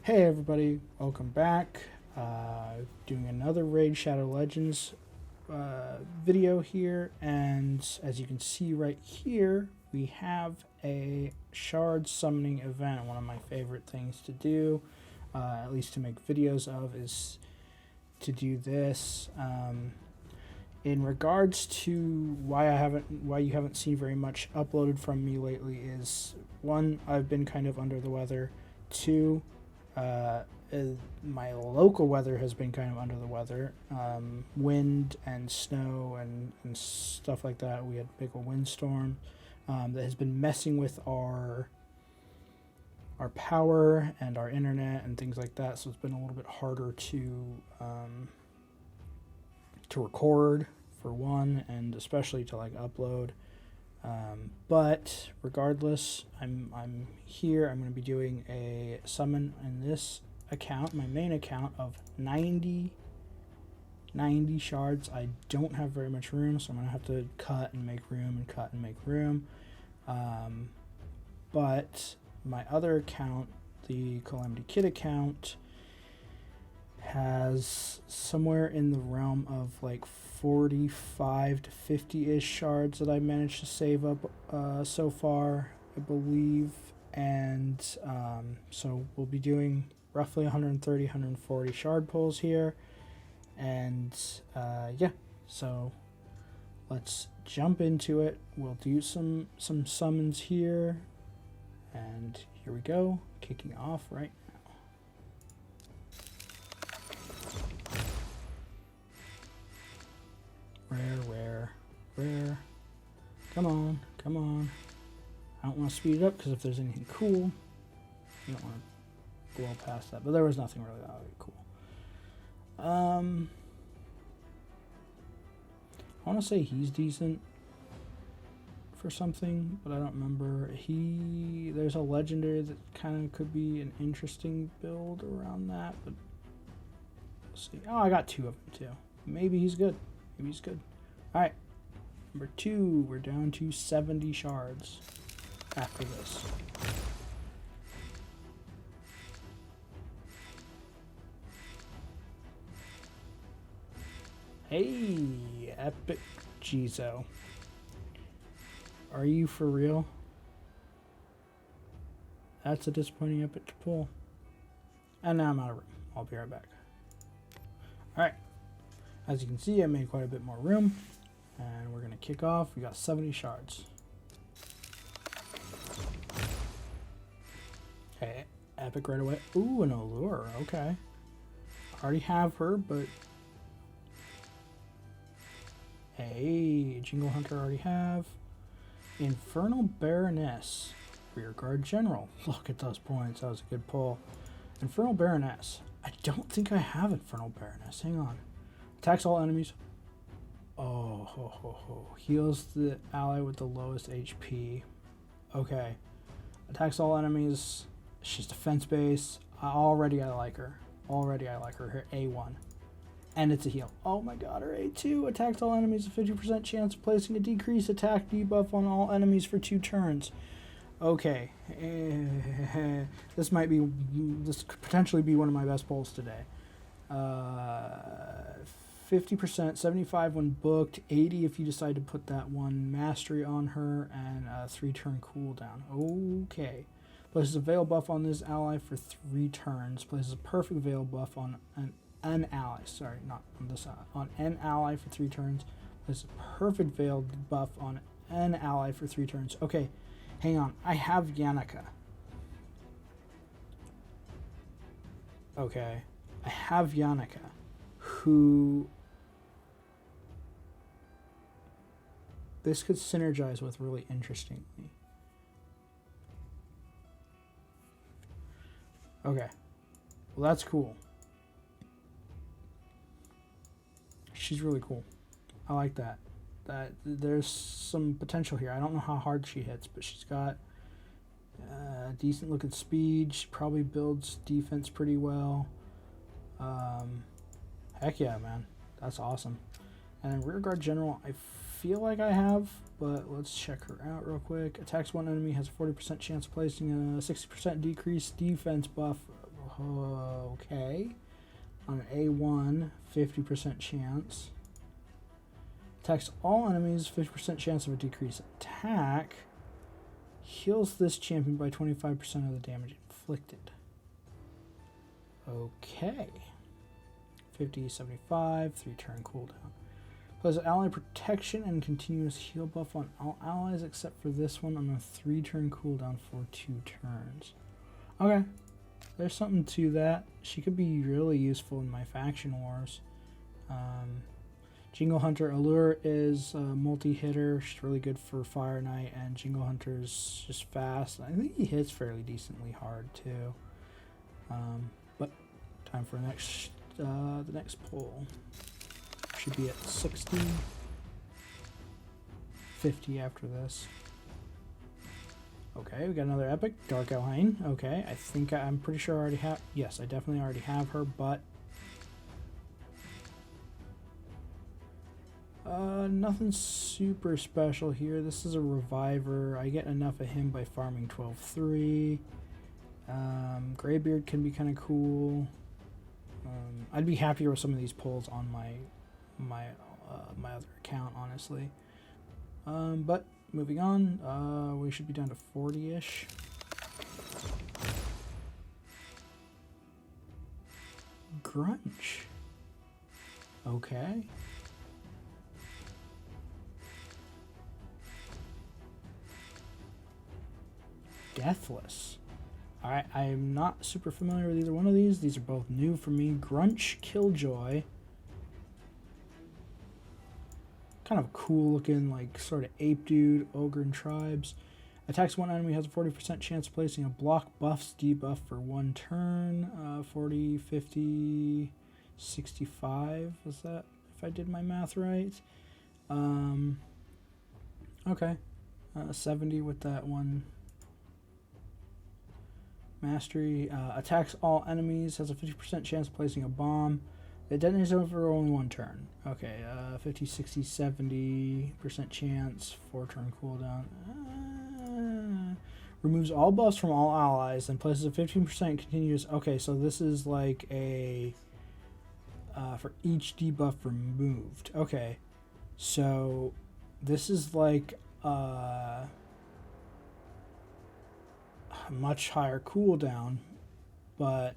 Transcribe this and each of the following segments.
Hey everybody, welcome back. Doing another Raid Shadow Legends video here, and as you can see right here, we have a shard summoning event. One of my favorite things to do, at least to make videos of, is to do this. In regards to why you haven't seen very much uploaded from me lately is, one, I've been kind of under the weather. Two, my local weather has been kind of under the weather. Wind and snow and stuff like that. We had a big windstorm that has been messing with our power and our internet and things like that. So it's been a little bit harder to record, for one, and especially to like upload. But regardless, I'm here. I'm going to be doing a summon in this account, my main account, of 90 shards. I don't have very much room, so I'm going to have to cut and make room and cut and make room. But my other account, the Calamity Kid account, has somewhere in the realm of like 45 to 50-ish shards that I managed to save up so far, I believe. And so we'll be doing roughly 130, 140 shard pulls here. And yeah, so let's jump into it. We'll do some summons here. And here we go, kicking off right now. Rare. Come on. I don't want to speed it up because if there's anything cool, you don't want to blow past that. But there was nothing really that cool. I want to say he's decent for something, but I don't remember. There's a legendary that kind of could be an interesting build around that, but we'll see. Oh, I got two of them too. Maybe he's good. Alright, number 2, we're down to 70 shards after this. Hey, Epic Jizo. Are you for real? That's a disappointing epic to pull. And now I'm out of room. I'll be right back. Alright. As you can see, I made quite a bit more room, and we're going to kick off. We got 70 shards. Okay, epic right away. Ooh, an allure, okay. Already have her, but... Hey, Jingle Hunter already have. Infernal Baroness, Rearguard General. Look at those points, that was a good pull. Infernal Baroness. I don't think I have Infernal Baroness, hang on. Attacks all enemies. Heals the ally with the lowest HP. Okay. Attacks all enemies. She's defense based. Already I like her. Her A1. And it's a heal. Oh my god, her A2. Attacks all enemies. A 50% chance of placing a decreased attack debuff on all enemies for 2 turns. Okay. This could potentially be one of my best pulls today. 50%, 75 when booked, 80 if you decide to put that one mastery on her, and a 3-turn cooldown. Okay. Places a veil buff on this ally for 3 turns. Places a perfect veil buff on an ally. Sorry, not on this ally. On an ally for 3 turns. Places a perfect veil buff on an ally for 3 turns. Okay, hang on. I have Yannicka. Okay. I have Yannicka, who this could synergize with really interestingly. Okay. Well, that's cool. She's really cool. I like that. There's some potential here. I don't know how hard she hits, but she's got decent looking speed. She probably builds defense pretty well. Heck yeah, man. That's awesome. And Rearguard General, I feel like I have, but let's check her out real quick. Attacks one enemy, has a 40% chance of placing a 60% decreased defense buff. Okay. On an A1, 50% chance. Attacks all enemies, 50% chance of a decreased attack. Heals this champion by 25% of the damage inflicted. Okay. 50, 75, 3-turn cooldown. Plays ally protection and continuous heal buff on all allies except for this one on a 3-turn cooldown for 2 turns. Okay. There's something to that. She could be really useful in my faction wars. Jingle Hunter Allure is a multi-hitter. She's really good for Fire Knight, and Jingle Hunter's just fast. I think he hits fairly decently hard too. But time for the next pull. Should be at 60, 50 after this. Okay, we got another epic, Dark Elhain. Okay, I think I'm pretty sure I already have. Yes, I definitely already have her, but nothing super special here. This is a reviver. I get enough of him by farming 12-3. Greybeard can be kind of cool. I'd be happier with some of these pulls on my other account, honestly. But moving on, we should be down to 40-ish. Grunge. Okay. Deathless. Alright, I am not super familiar with either one of these. These are both new for me. Grunch Killjoy. Kind of cool looking, like, sort of ape dude, ogre and tribes. Attacks one enemy, has a 40% chance of placing a block buffs debuff for 1 turn. 40, 50, 65. Was that, if I did my math right? Okay. 70 with that one. Mastery. Attacks all enemies, has a 50% chance of placing a bomb. It detonates over only 1 turn. Okay, 50, 60, 70% chance, 4-turn cooldown. Removes all buffs from all allies and places a 15% continuous. Okay, so this is like a for each debuff removed. Okay, so this is like a much higher cooldown, but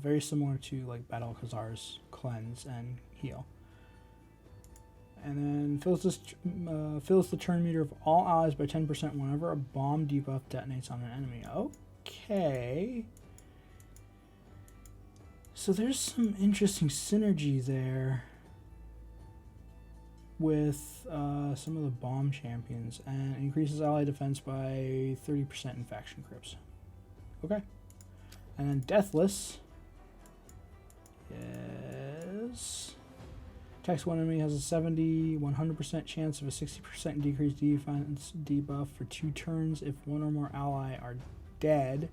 very similar to like Battle Khazar's cleanse and heal. And then fills the turn meter of all allies by 10% whenever a bomb debuff detonates on an enemy. Okay. So there's some interesting synergy there with some of the bomb champions, and increases ally defense by 30% in faction grips. Okay. And then Deathless is attacks one enemy, has a 70, 100% chance of a 60% decreased defense debuff for 2 turns if one or more ally are dead.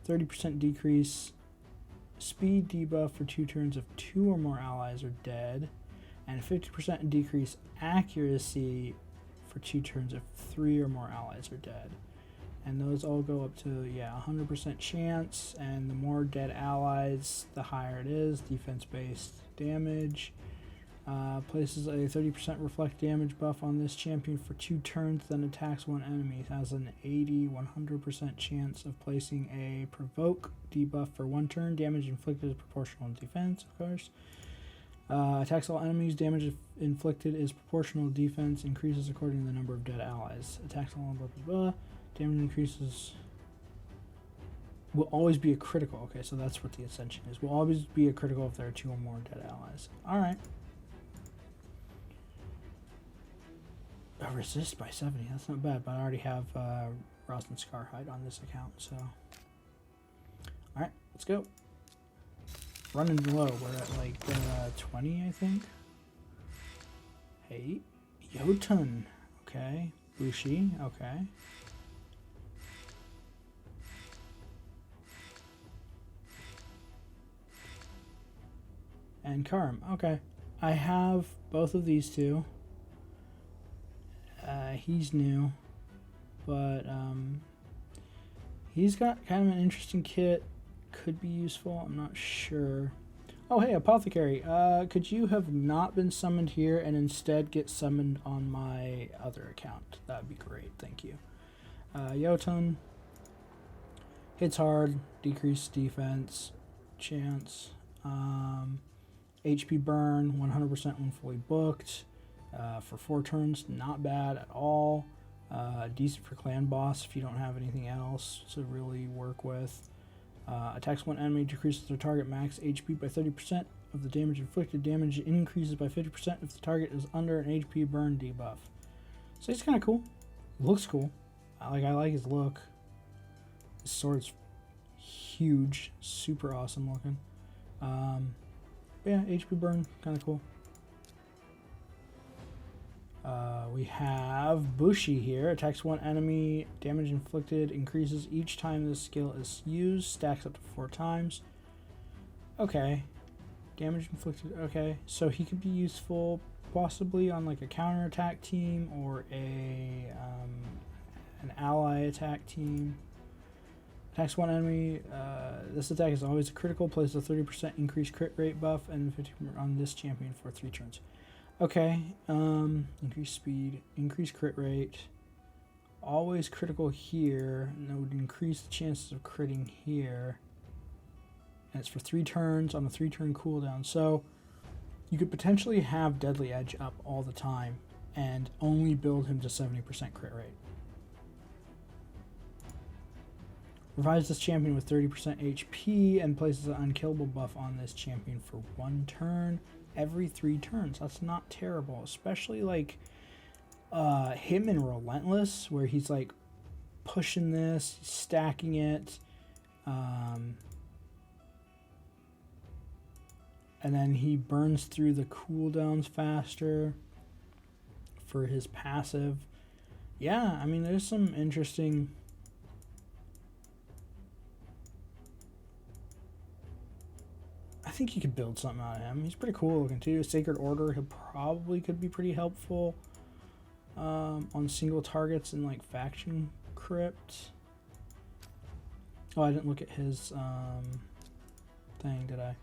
30% decrease speed debuff for 2 turns if 2 or more allies are dead. And 50% decrease accuracy for 2 turns if 3 or more allies are dead. And those all go up to, 100% chance, and the more dead allies, the higher it is. Defense-based damage. Places a 30% reflect damage buff on this champion for 2 turns, then attacks one enemy. It has an 80, 100% chance of placing a provoke debuff for 1 turn. Damage inflicted is proportional to defense, of course. Attacks all enemies. Damage inflicted is proportional to defense. Increases according to the number of dead allies. Attacks all blah blah blah. Damage increases. Will always be a critical. Okay, so that's what the ascension is. Will always be a critical if there are 2 or more dead allies. Alright. Resist by 70. That's not bad, but I already have Rosalind Scarhide on this account, so. Alright, let's go. Running low. We're at like 20, I think. Hey, Jotun. Okay. Bushi. Okay. And Karim. Okay. I have both of these two. He's new, but he's got kind of an interesting kit. could be useful. I'm not sure. Oh, hey, Apothecary. Could you have not been summoned here and instead get summoned on my other account? That would be great. Thank you. Jotun. Hits hard. Decreased defense. Chance. HP burn. 100% when fully booked. For 4 turns. Not bad at all. Decent for clan boss if you don't have anything else to really work with. Attacks one enemy, decreases their target max HP by 30% of the damage inflicted. Damage increases by 50% if the target is under an HP burn debuff. So he's kind of cool. Looks cool. I like his look. His sword's huge, super awesome looking. Yeah, HP burn, kind of cool. We have Bushi here. Attacks one enemy. Damage inflicted increases each time this skill is used. Stacks up to 4 times. Okay. Damage inflicted. Okay. So he could be useful possibly on like a counterattack team or an ally attack team. Attacks one enemy. This attack is always a critical. Places a 30% increased crit rate buff and 50% on this champion for 3 turns. Okay, increase speed, increase crit rate, always critical here, and that would increase the chances of critting here. And it's for 3 turns on a 3-turn cooldown. So you could potentially have Deadly Edge up all the time and only build him to 70% crit rate. Revives this champion with 30% HP and places an unkillable buff on this champion for 1 turn. Every 3 turns. That's not terrible, especially like him in Relentless, where he's like pushing this, stacking it, and then he burns through the cooldowns faster for his passive. Yeah, I mean, there's some interesting. I think you could build something out of him. He's pretty cool looking too. Sacred Order, he probably could be pretty helpful on single targets in like Faction Crypt. Oh, I didn't look at his thing, did I?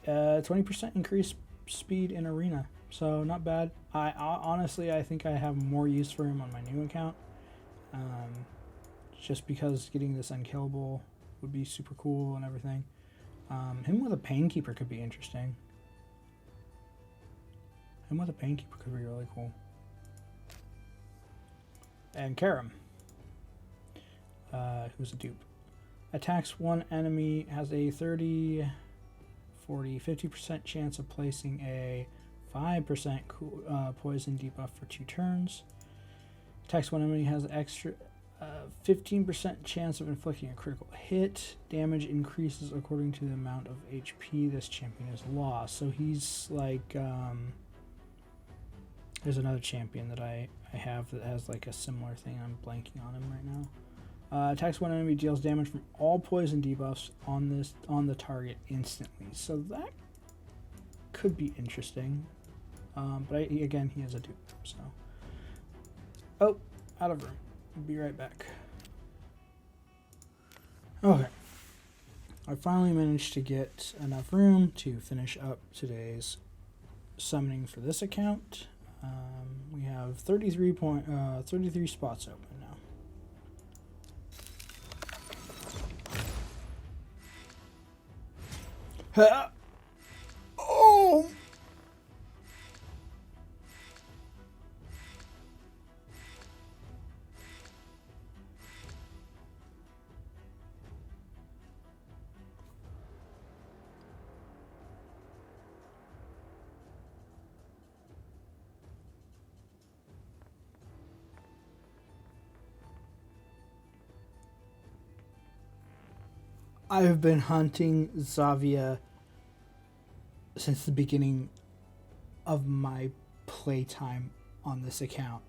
20% increased speed in Arena, so not bad. I honestly, I think I have more use for him on my new account, just because getting this unkillable would be super cool and everything. Him with a Painkeeper could be interesting. Him with a Painkeeper could be really cool. And Karam, who's a dupe. Attacks one enemy, has a 30, 40, 50% chance of placing a 5% poison debuff for 2 turns. Attacks one enemy, has extra 15% chance of inflicting a critical hit. Damage increases according to the amount of HP this champion has lost. So he's like, there's another champion that I have that has like a similar thing. I'm blanking on him right now. Attacks one enemy, deals damage from all poison debuffs on the target instantly. So that could be interesting. But again, he is a dupe. So, oh, out of room. I'll be right back. Okay. I finally managed to get enough room to finish up today's summoning for this account. We have 33 spots open now. Oh! I have been hunting Xavia since the beginning of my playtime on this account.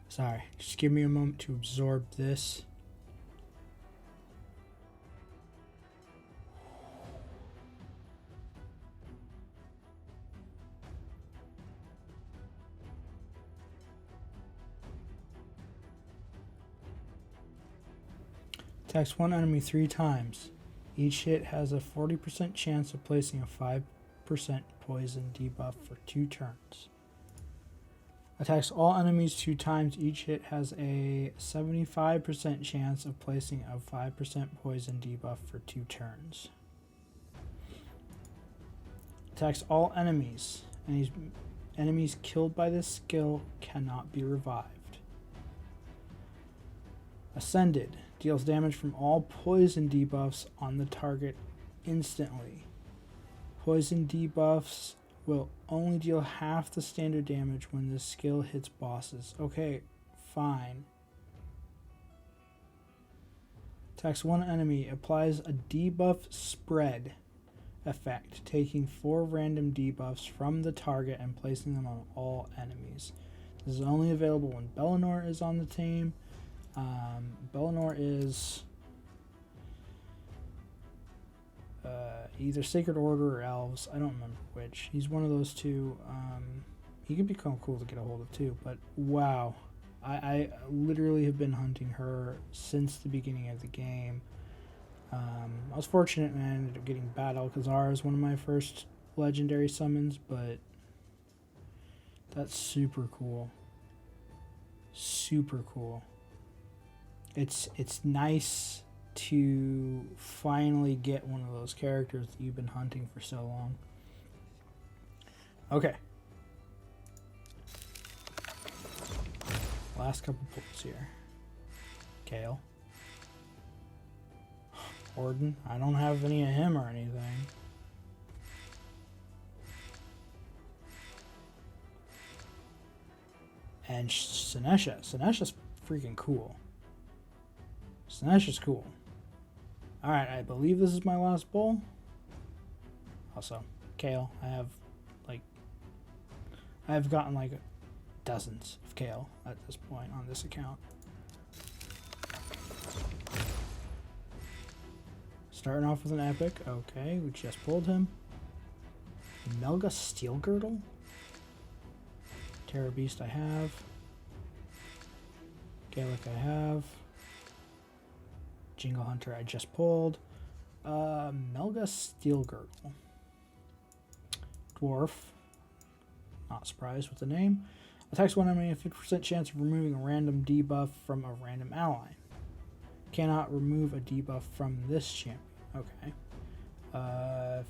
Sorry, just give me a moment to absorb this. Attacks one enemy 3 times. Each hit has a 40% chance of placing a 5% poison debuff for 2 turns. Attacks all enemies 2 times. Each hit has a 75% chance of placing a 5% poison debuff for 2 turns. Attacks all enemies. Enemies killed by this skill cannot be revived. Ascended. Deals damage from all poison debuffs on the target instantly. Poison debuffs will only deal half the standard damage when this skill hits bosses. Okay, fine. Attacks one enemy. Applies a debuff spread effect, taking 4 random debuffs from the target and placing them on all enemies. This is only available when Bellinor is on the team. Bellinor is either Sacred Order or Elves. I don't remember which. He's one of those two. He could become cool to get a hold of too, but wow. I literally have been hunting her since the beginning of the game. I was fortunate and I ended up getting Bad Alcazar as one of my first legendary summons, but that's super cool. Super cool. It's nice to finally get one of those characters that you've been hunting for so long. Okay. Last couple pulls here. Kale. Orden. I don't have any of him or anything. And Sinesha. Sinesha's freaking cool. Sinesha's cool. Alright, I believe this is my last bowl. Also, Kale. I've gotten like dozens of Kale at this point on this account. Starting off with an epic. Okay, we just pulled him. Melga Steel Girdle. Terror Beast I have. Gaelic I have. Jingle Hunter I just pulled. Melga Steel Girdle. Dwarf. Not surprised with the name. Attacks one enemy, a 50% chance of removing a random debuff from a random ally. Cannot remove a debuff from this champion. Okay.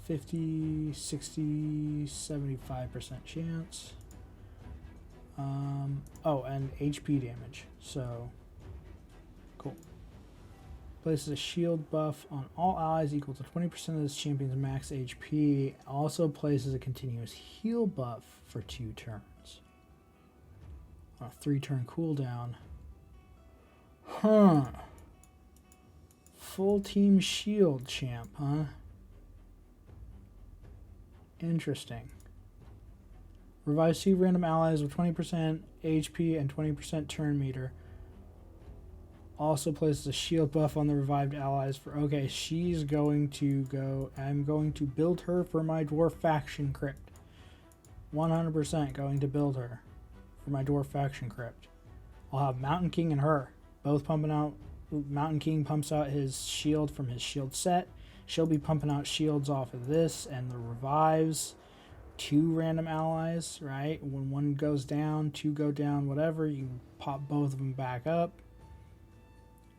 50, 60, 75% chance. Oh, and HP damage. So, cool. Places a shield buff on all allies equal to 20% of this champion's max HP. Also places a continuous heal buff for 2 turns. On a 3-turn cooldown. Huh. Full team shield champ, huh? Interesting. Revives 2 random allies with 20% HP and 20% turn meter. Also places a shield buff on the revived allies for... Okay, she's going to go... I'm going to build her for my Dwarf Faction Crypt. 100% going to build her for my Dwarf Faction Crypt. I'll have Mountain King and her both pumping out... Mountain King pumps out his shield from his shield set. She'll be pumping out shields off of this, and the revives 2 random allies, right? When one goes down, 2 go down, whatever, you can pop both of them back up.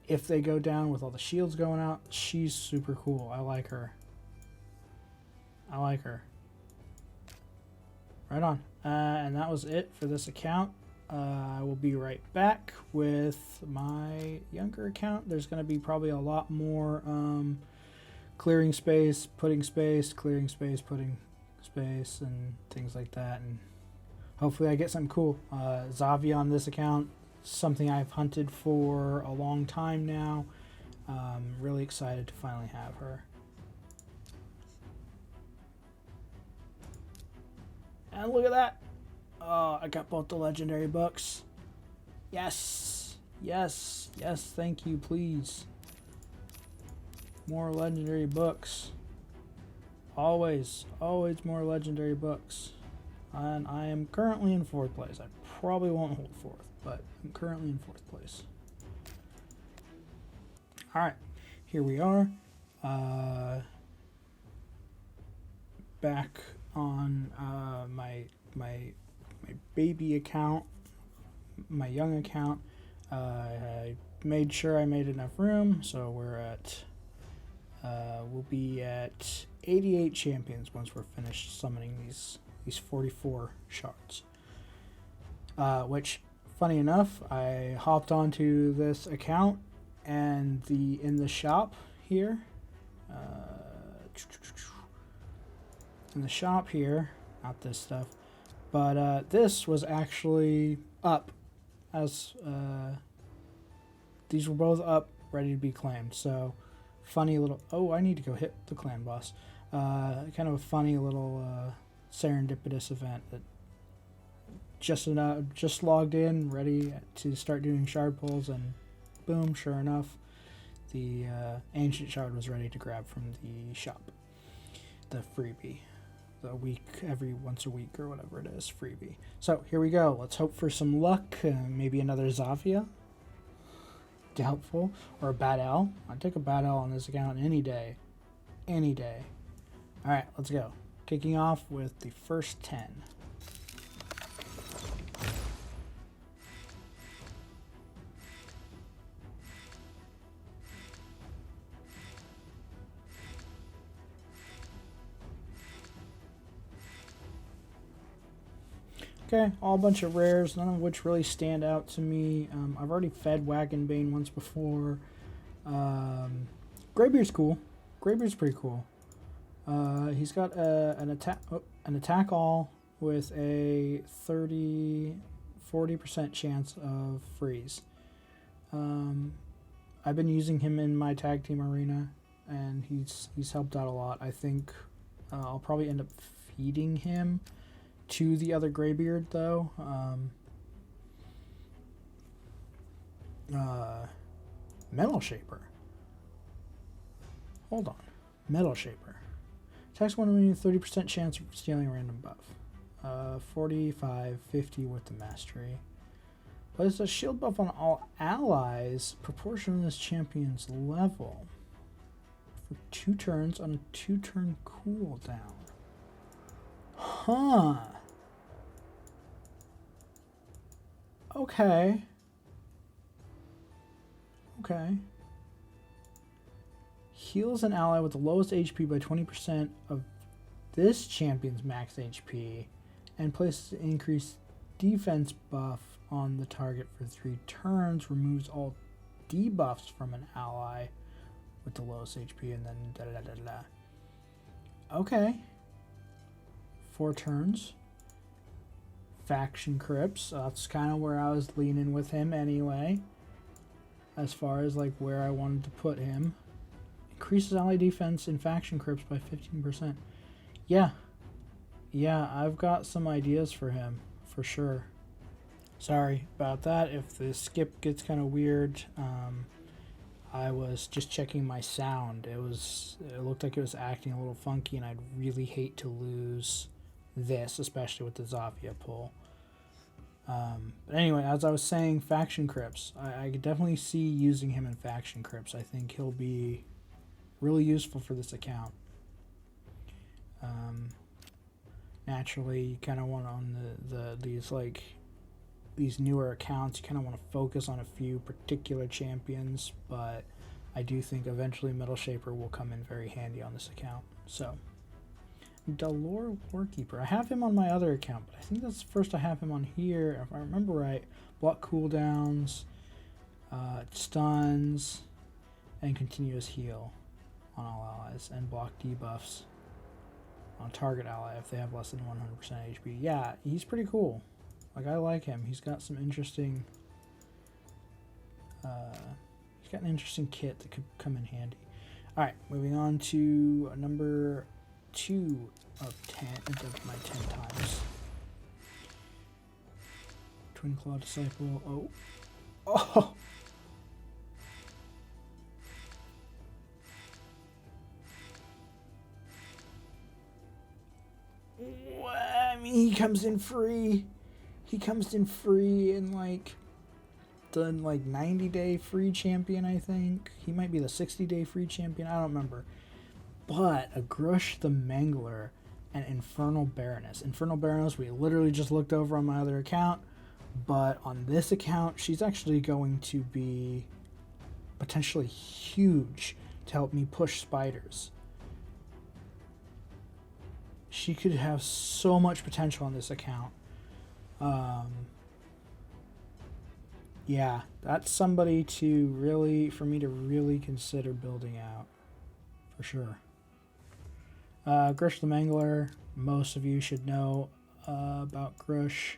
If they go down with all the shields going out, she's super cool. I like her. I like her. Right on. And that was it for this account. I will be right back with my younger account. There's going to be probably a lot more clearing space, putting space, clearing space, putting space, and things like that. And hopefully I get something cool. Zavia on this account, something I've hunted for a long time now. Really excited to finally have her. And look at that. Oh, I got both the legendary books. Yes. Yes. Yes, thank you, please. More legendary books. Always. Always more legendary books. And I am currently in 4th place. I probably won't hold 4th, but I'm currently in 4th place. Alright. here we are. Back on my baby account, my young account. I made sure I made enough room, so we're at we'll be at 88 champions once we're finished summoning these 44 shards. Which, funny enough, I hopped onto this account and in the shop here. In the shop here, not this stuff, but this was actually up as these were both up, ready to be claimed. So funny little, oh, I need to go hit the clan boss. Kind of a funny little serendipitous event that just logged in, ready to start doing shard pulls, and boom, sure enough, the Ancient Shard was ready to grab from the shop. The freebie. A week, every once a week or whatever it is, freebie. So here we go. Let's hope for some luck. Maybe another Zafia. Doubtful. Or a Bad L. I'd take a Bad L on this account any day. Any day. Alright, let's go. Kicking off with the first 10. Okay, all a bunch of rares, none of which really stand out to me. I've already fed Wagonbane once before. Greybeard's cool. Greybeard's pretty cool. He's got an attack all with a 40% chance of freeze. I've been using him in my tag team arena, and he's helped out a lot. I think I'll probably end up feeding him to the other Greybeard, though. Metal Shaper. Hold on. Metal Shaper. Attacks one enemy with 30% chance of stealing a random buff. 45, 50 with the mastery. Places a shield buff on all allies proportional to this champion's level for 2 turns on a 2-turn cooldown. Huh. Okay. Okay. Heals an ally with the lowest HP by 20% of this champion's max HP and places an increased defense buff on the target for 3 turns. Removes all debuffs from an ally with the lowest HP, and then da da da da da. Okay. 4 turns. Faction Crypts. That's kind of where I was leaning with him anyway. As far as like where I wanted to put him. Increases ally defense in Faction Crypts by 15%. Yeah. Yeah, I've got some ideas for him. For sure. Sorry about that. If the skip gets kind of weird. I was just checking my sound. It looked like it was acting a little funky, and I'd really hate to lose this, especially with the Zafia pull. But anyway, as I was saying, Faction Crypts. I could definitely see using him in Faction Crypts. I think he'll be really useful for this account. Naturally, you kind of want on these newer accounts, you kind of want to focus on a few particular champions, but I do think eventually Metal Shaper will come in very handy on this account. So, Delore Warkeeper. I have him on my other account, but I think that's the first I have him on here. If I remember right, block cooldowns, stuns, and continuous heal on all allies, and block debuffs on target ally if they have less than 100% HP. Yeah, he's pretty cool. Like, I like him. He's got some interesting... he's got an interesting kit that could come in handy. Alright, moving on to number 2 of my 10 times. Twin Claw Disciple. Oh. Oh! I mean, he comes in free. He comes in free in like the like 90-day free champion, I think. He might be the 60-day free champion. I don't remember. But a Grush the Mangler and Infernal Baroness. Infernal Baroness, we literally just looked over on my other account. But on this account, she's actually going to be potentially huge to help me push spiders. She could have so much potential on this account. Yeah, that's somebody to really, for me to really consider building out, for sure. Grush the Mangler, most of you should know about Grush.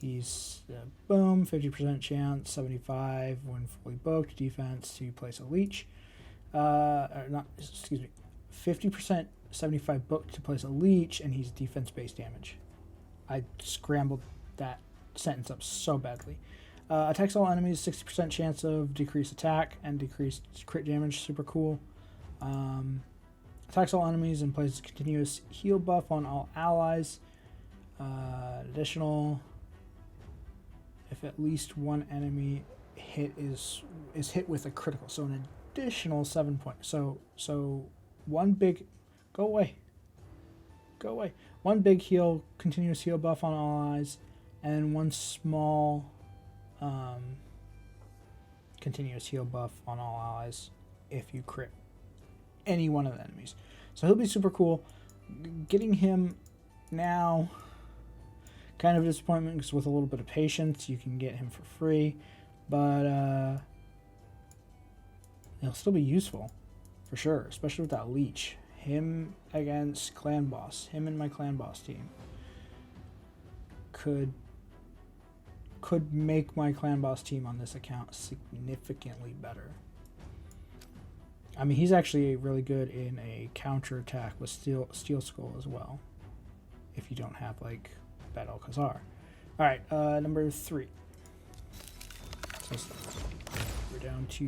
He's, boom, 50% chance, 75 when fully booked, defense to place a leech. 50%, 75 booked to place a leech, and he's defense-based damage. I scrambled that sentence up so badly. Attacks all enemies, 60% chance of decreased attack and decreased crit damage, super cool. Attacks all enemies and places continuous heal buff on all allies. Additional, if at least one enemy hit is hit with a critical, so an additional 7 points. So one big, go away. One big heal, continuous heal buff on all allies, and one small continuous heal buff on all allies if you crit any one of the enemies. So he'll be super cool. Getting him now, kind of a disappointment, because with a little bit of patience you can get him for free, but he'll still be useful for sure, especially with that leech. Him against clan boss, him and my clan boss team could make my clan boss team on this account significantly better. I mean, he's actually really good in a counter attack with Steel Skull as well, if you don't have like Bad Alcazar. All right, number 3. So we're down to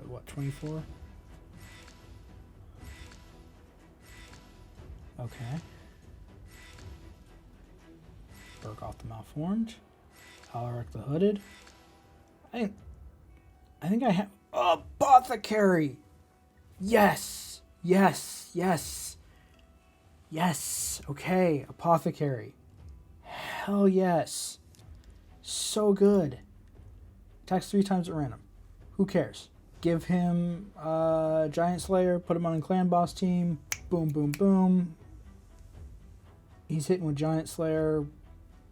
what, 24? Okay. Burgoth the Malformed. Alaric the Hooded. I think I have Apothecary. Yes. Okay, Apothecary. Hell yes. So good. Attacks 3 times at random. Who cares? Give him Giant Slayer, put him on a clan boss team. Boom, boom, boom. He's hitting with Giant Slayer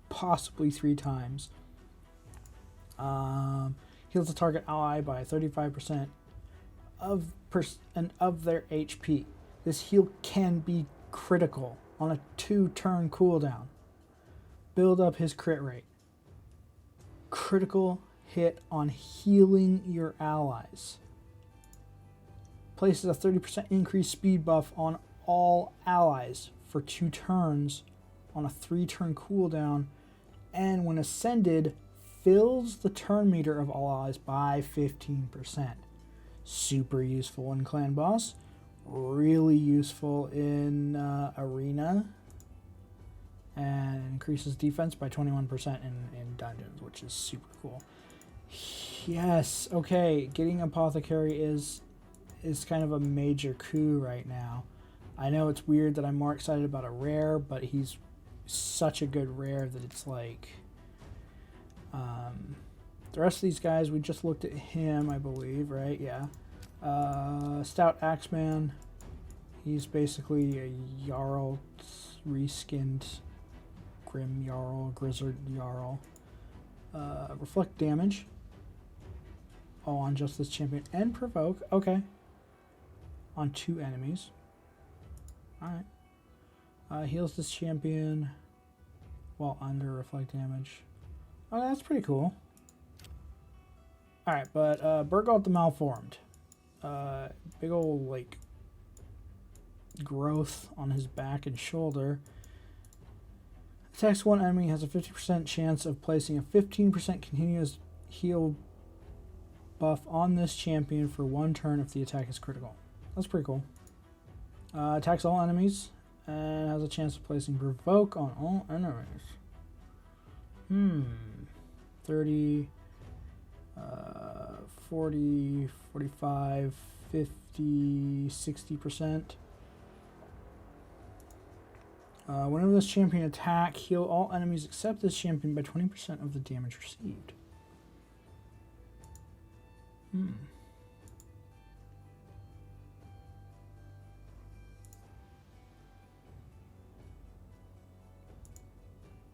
possibly 3 times. Heals the target ally by 35% of their HP. This heal can be critical on a 2-turn cooldown. Build up his crit rate. Critical hit on healing your allies. Places a 30% increased speed buff on all allies for 2 turns on a 3-turn cooldown, and when ascended, fills the turn meter of all allies by 15%. Super useful in clan boss. Really useful in arena. And increases defense by 21% in dungeons, which is super cool. Yes, okay, getting Apothecary is kind of a major coup right now. I know it's weird that I'm more excited about a rare, but he's such a good rare that it's like... the rest of these guys, we just looked at him, I believe, right? Yeah. Stout Axeman. He's basically a Jarl reskinned Grim Jarl, Grizzard Jarl. Reflect damage. Oh, on just this champion. And provoke. Okay. On 2 enemies. Alright. Heals this champion while under reflect damage. Oh, that's pretty cool. Alright, but Burgoth the Malformed. Big old, like, growth on his back and shoulder. Attacks 1 enemy, has a 50% chance of placing a 15% continuous heal buff on this champion for 1 turn if the attack is critical. That's pretty cool. Attacks all enemies and has a chance of placing provoke on all enemies. 30. 40, 45, 50, 60%. Whenever this champion attack, heal all enemies except this champion by 20% of the damage received.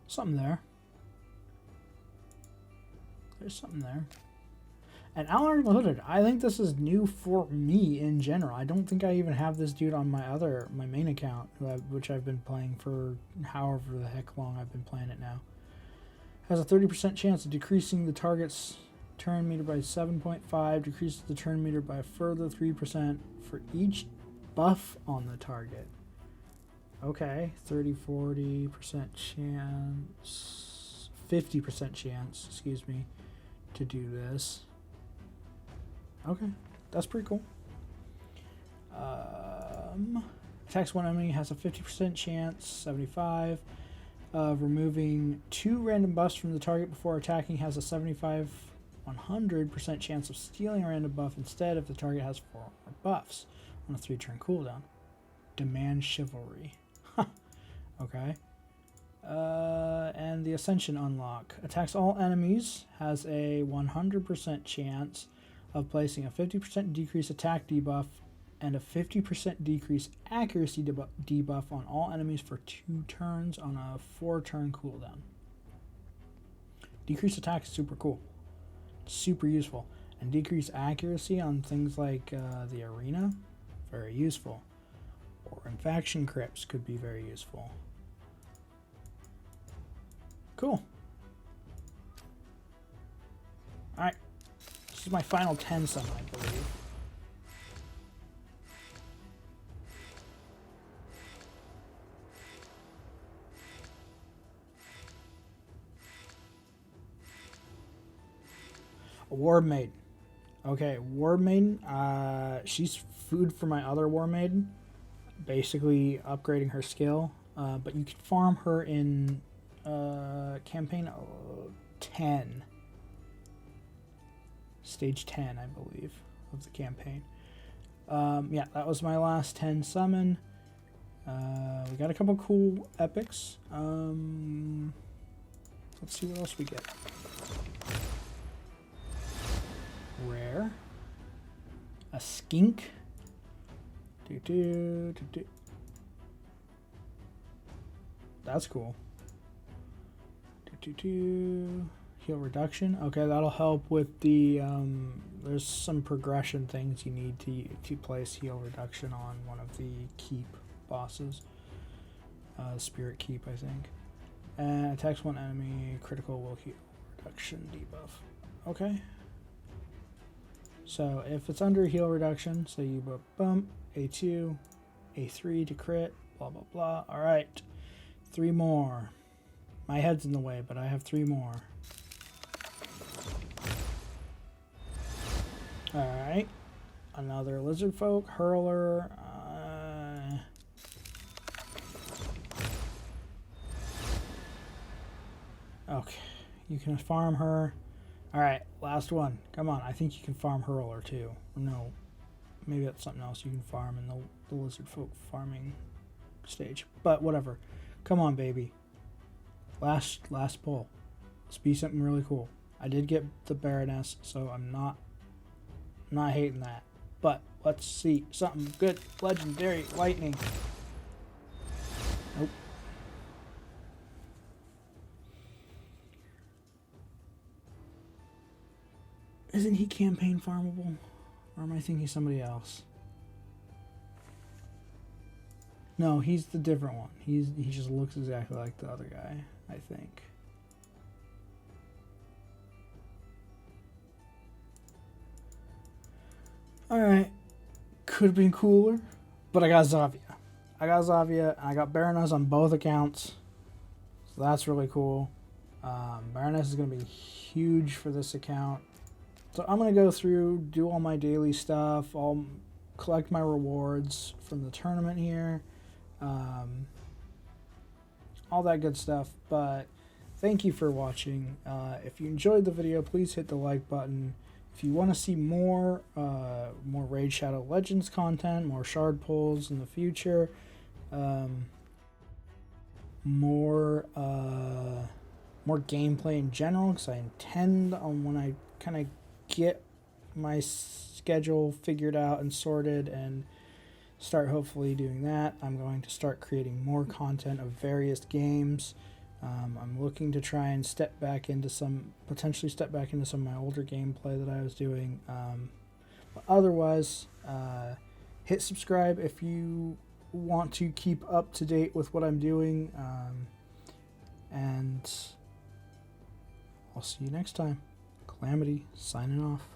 Something there. There's something there. And Alaric Loaded, I think this is new for me in general. I don't think I even have this dude on my main account, which I've been playing for however the heck long I've been playing it now. Has a 30% chance of decreasing the target's turn meter by 7.5, decreases the turn meter by a further 3% for each buff on the target. Okay, 30, 40% chance, 50% chance, excuse me, to do this. Okay, that's pretty cool. Attacks one enemy has a 50% chance, 75, of removing 2 random buffs from the target before attacking. Has a 75, 100% chance of stealing a random buff instead if the target has 4 more buffs on a 3-turn cooldown. Demand Chivalry. Okay. And the Ascension unlock. Attacks all enemies. Has a 100% chance of placing a 50% decrease attack debuff and a 50% decrease accuracy debuff on all enemies for 2 turns on a 4-turn cooldown. Decrease attack is super cool. Super useful. And decrease accuracy on things like the arena, very useful. Or Infaction Crypts could be very useful. Cool. Alright. This is my final 10 summon, I believe. A War Maiden. Okay, War Maiden. She's food for my other War Maiden. Basically upgrading her skill. But you can farm her in campaign 10. Stage 10, I believe, of the campaign. Yeah, that was my last 10 summon. We got a couple cool epics. Let's see what else we get. Rare. A skink. That's cool. Heal reduction. Okay, that'll help with the there's some progression things you need to place heal reduction on one of the keep bosses. Spirit keep, I think. And attacks one enemy, critical will heal reduction debuff. Okay. So if it's under heal reduction, so you bump A2, A3 to crit, blah blah blah. Alright. 3 more. My head's in the way, but I have 3 more. Alright. Another lizard folk, hurler. Okay. You can farm her. Alright, last one. Come on, I think you can farm hurler too. No. Maybe that's something else you can farm in the lizard folk farming stage. But whatever. Come on, baby. Last pull. Let's be something really cool. I did get the Baroness, so I'm not hating that. But let's see something good. Legendary lightning. Nope. Isn't he campaign farmable? Or am I thinking somebody else? No, he's the different one. He just looks exactly like the other guy, I think. Alright. Could have been cooler. But I got Zavia. And I got Baroness on both accounts. So that's really cool. Baroness is going to be huge for this account. So I'm going to go through, do all my daily stuff. I'll collect my rewards from the tournament here. All that good stuff. But thank you for watching. If you enjoyed the video, please hit the like button. If you want to see more Raid Shadow Legends content, more shard pulls in the future, more gameplay in general, because I intend on, when I kind of get my schedule figured out and sorted and start hopefully doing that, I'm going to start creating more content of various games. I'm looking to try and potentially step back into some of my older gameplay that I was doing. But otherwise, hit subscribe if you want to keep up to date with what I'm doing. And I'll see you next time. Calamity, signing off.